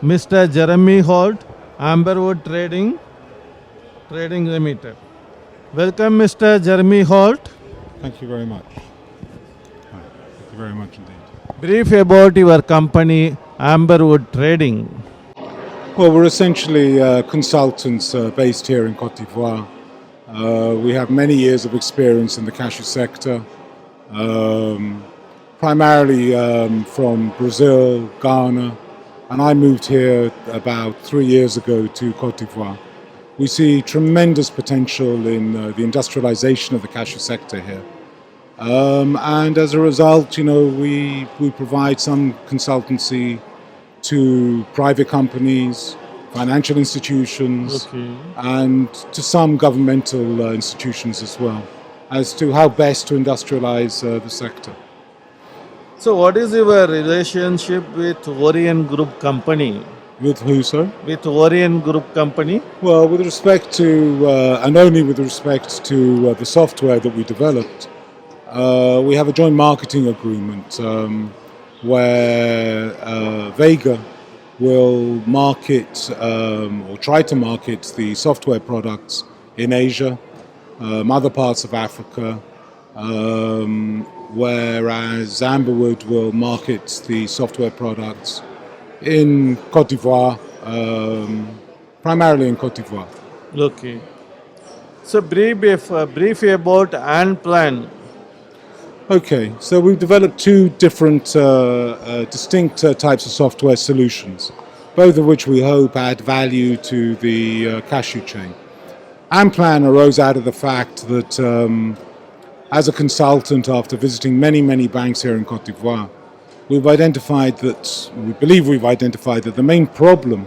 Mr. Jeremy Holt, Amberwood Trading Limited. Welcome, Mr. Jeremy Holt. Thank you very much. Thank you very much indeed. Brief about your company, Amberwood Trading. Well, we're essentially consultants based here in Côte d'Ivoire. We have many years of experience in the cashew sector, primarily from Brazil, Ghana, and I moved here about 3 years ago to Côte d'Ivoire. We see tremendous potential in the industrialization of the cashew sector here. And as a result, we provide some consultancy to private companies, financial institutions, and to some governmental institutions as well, as to how best to industrialize the sector. So, what is your relationship with Orient Group Company? With who, sir? With Orient Group Company? Well, with respect to, and only with respect to the software that we developed, we have a joint marketing agreement where Vega will market or try to market the software products in Asia, other parts of Africa, whereas Amberwood will market the software products in Côte d'Ivoire, primarily in Côte d'Ivoire. Okay. So, brief about Anplan. Okay, so we've developed two different distinct types of software solutions, both of which we hope add value to the cashew chain. Anplan arose out of the fact that as a consultant, after visiting many banks here in Côte d'Ivoire, we believe we've identified that the main problem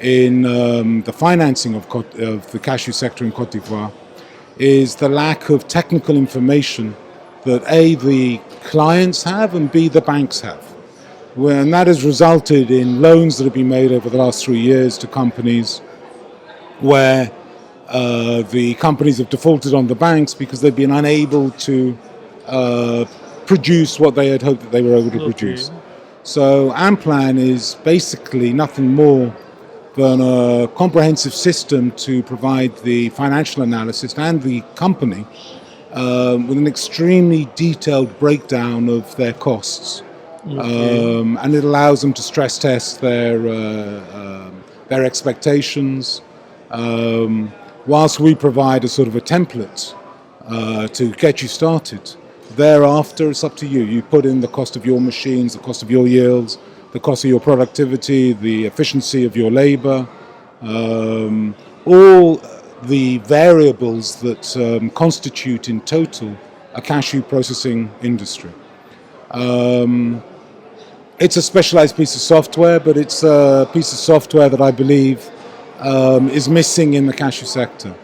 in the financing of the cashew sector in Côte d'Ivoire is the lack of technical information that A, the clients have, and B, the banks have. And that has resulted in loans that have been made over the last 3 years to companies where the companies have defaulted on the banks because they've been unable to produce what they had hoped that they were able to produce. So Anplan is basically nothing more than a comprehensive system to provide the financial analysis and the company with an extremely detailed breakdown of their costs. And it allows them to stress test their expectations, whilst we provide a sort of a template to get you started. Thereafter, it's up to you. You put in the cost of your machines, the cost of your yields, the cost of your productivity, the efficiency of your labor, all the variables that constitute in total a cashew processing industry. It's a specialized piece of software, but it's a piece of software that I believe is missing in the cashew sector.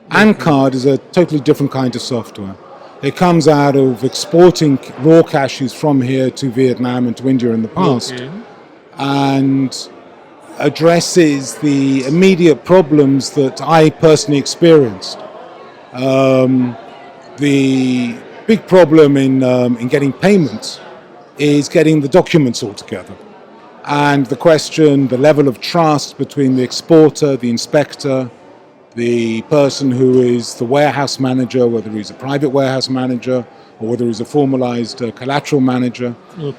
Ancard is a totally different kind of software. It comes out of exporting raw cashews from here to Vietnam and to India in the past, and addresses the immediate problems that I personally experienced. The big problem in getting payments is getting the documents all together. And the level of trust between the exporter, the inspector, the person who is the warehouse manager, whether he's a private warehouse manager or whether he's a formalized collateral manager.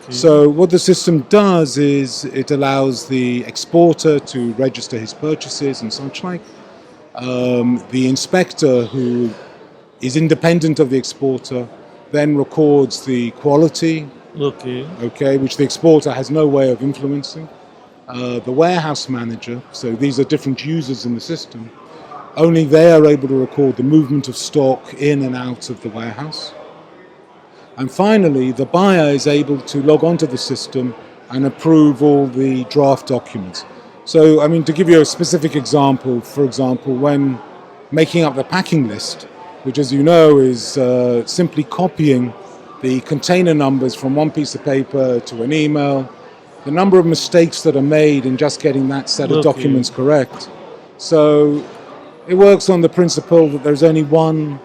So what the system does is it allows the exporter to register his purchases and such like. The inspector, who is independent of the exporter, then records the quality, which the exporter has no way of influencing. The warehouse manager, so these are different users in the system, only they are able to record the movement of stock in and out of the warehouse. And finally, the buyer is able to log onto the system and approve all the draft documents. So, to give you a specific example, for example, when making up the packing list, which, as you know, is simply copying the container numbers from one piece of paper to an email, the number of mistakes that are made in just getting that set of documents correct. So it works on the principle that there's only one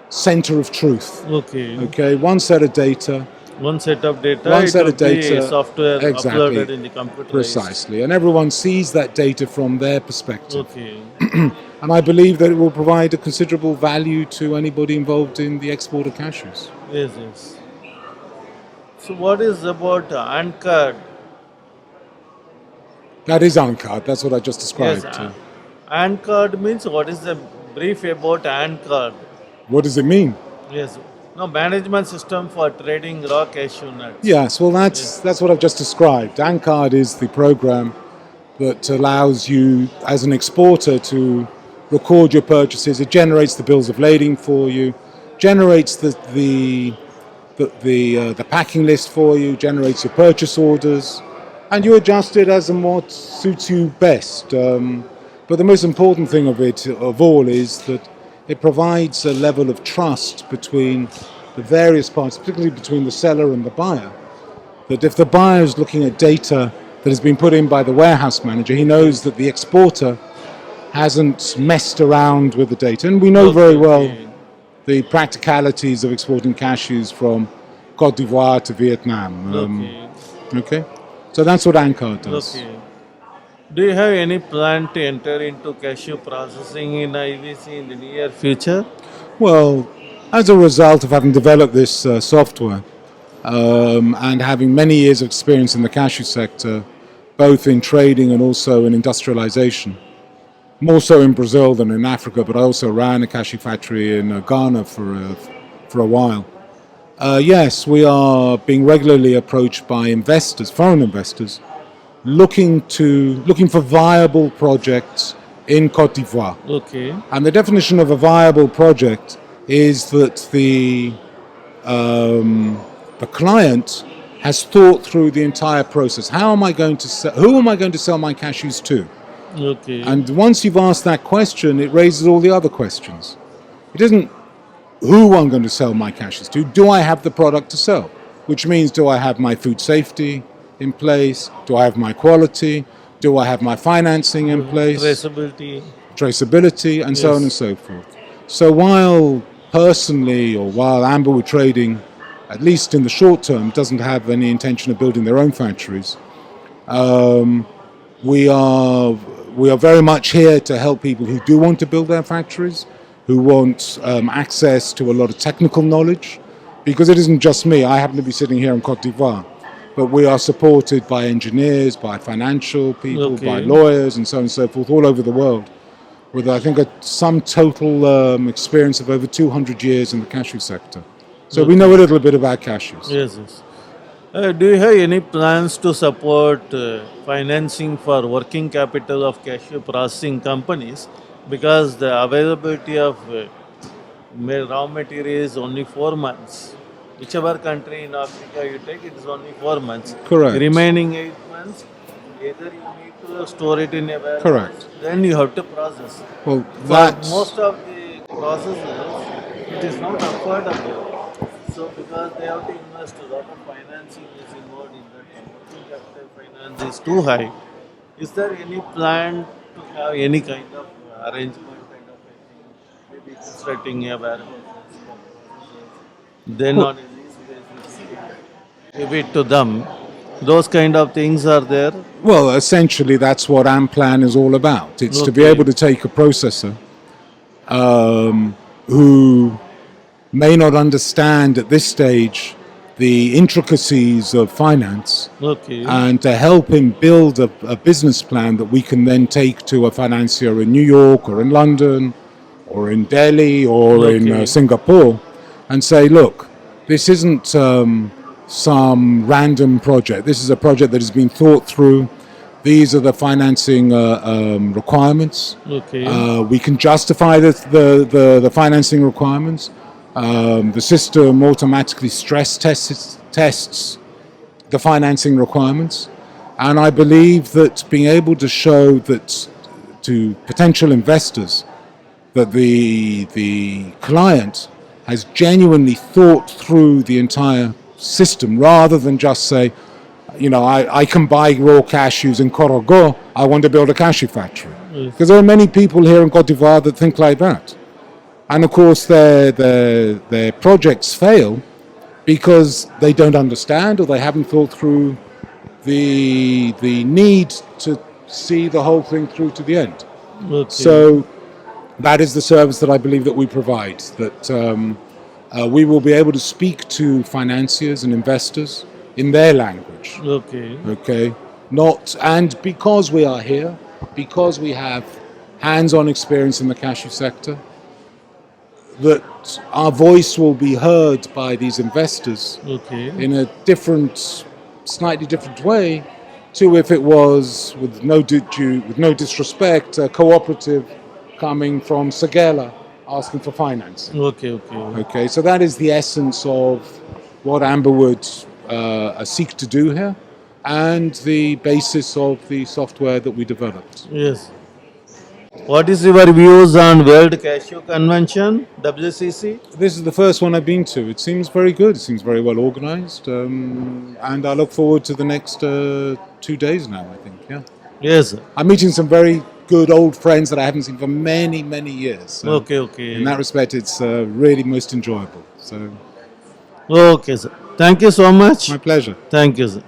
center of truth. One set of data, One set of data, One it set will of data, be software exactly, uploaded in the computerized. precisely, and everyone sees that data from their perspective. Okay. And I believe that it will provide a considerable value to anybody involved in the export of cashews. Yes, yes. So what is about ANCARD? That is UNCAD, that's what I just Yes, described. ANCARD means what is the brief about ANCARD? What does it mean? Yes. No, management system for trading raw cashew nuts. Yes, well, Yes. that's what I've just described. UNCAD is the program that allows you, as an exporter, to record your purchases. It generates the bills of lading for you, generates the packing list for you, generates your purchase orders, and you adjust it as and what suits you best. But the most important thing of all, is that it provides a level of trust between the various parts, particularly between the seller and the buyer. That if the buyer is looking at data that has been put in by the warehouse manager, he knows that the exporter hasn't messed around with the data. And we know very well the practicalities of exporting cashews from Cote d'Ivoire to Vietnam. Okay. So that's what ANCAR does. Okay. Do you have any plan to enter into cashew processing in IVC in the near future? Well, as a result of having developed this software and having many years of experience in the cashew sector, both in trading and also in industrialization, more so in Brazil than in Africa, but I also ran a cashew factory in Ghana for a while. Yes, we are being regularly approached by investors, foreign investors, looking for viable projects in Cote d'Ivoire. Okay. And the definition of a viable project is that the client has thought through the entire process. Who am I going to sell my cashews to? Okay. And once you've asked that question, it raises all the other questions. It isn't who I'm going to sell my cashews to. Do I have the product to sell? Which means, do I have my food safety in place? Do I have my quality? Do I have my financing in place? Traceability, and so on and so forth. So while Amberwood Trading, at least in the short term, doesn't have any intention of building their own factories, we are very much here to help people who do want to build their factories, who want access to a lot of technical knowledge, because it isn't just me. I happen to be sitting here in Cote d'Ivoire, but we are supported by engineers, by financial people, by lawyers, and so on and so forth, all over the world, with I think a sum total experience of over 200 years in the cashew sector. So we know a little bit about cashews. Yes, yes. Do you have any plans to support financing for working capital of cashew processing companies? Because the availability of raw material is only 4 months. Whichever country in Africa you take, it is only 4 months. Correct. Remaining 8 months, either you need to store it in a warehouse, correct, then you have to process. Well, For most of the processes, it is not affordable. So because they have to invest a lot of financing is involved in that, working capital finance is too high. Is there any plan to have any kind of arrangement, kind of a thing, maybe constructing a warehouse, then on a lease basis, give it to them? Those kind of things are there. Well, essentially, that's what AMPLAN is all about. It's to be able to take a processor who may not understand at this stage the intricacies of finance, and to help him build a business plan that we can then take to a financier in New York or in London or in Delhi or in Singapore, and say, look, this isn't some random project. This is a project that has been thought through. These are the financing requirements. We can justify the financing requirements. The system automatically stress tests the financing requirements. And I believe that being able to show that to potential investors that the client has genuinely thought through the entire system, rather than just say, I can buy raw cashews in Korogo, I want to build a cashew factory. Because there are many people here in Cote d'Ivoire that think like that. And of course, their projects fail because they don't understand or they haven't thought through the need to see the whole thing through to the end. Okay. So that is the service that I believe that we provide, that we will be able to speak to financiers and investors in their language. Okay. Okay, not, and because we are here, because we have hands-on experience in the cashew sector, that our voice will be heard by these investors Okay. in a different, slightly different way to if it was, with no disrespect, a cooperative coming from Segela asking for financing. Okay. Okay. Okay, so that is the essence of what Amberwood seek to do here, and the basis of the software that we developed. Yes. What is your views on World Cashew Convention, WCC? This is the first one I've been to. It seems very good. It seems very well organized, and I look forward to the next 2 days now, I think. Yeah, Yes. I'm meeting some very good old friends that I haven't seen for many, many years. So Okay. Okay. in that respect, it's really most enjoyable. So Okay, sir. Thank you so much. my pleasure. Thank you, sir.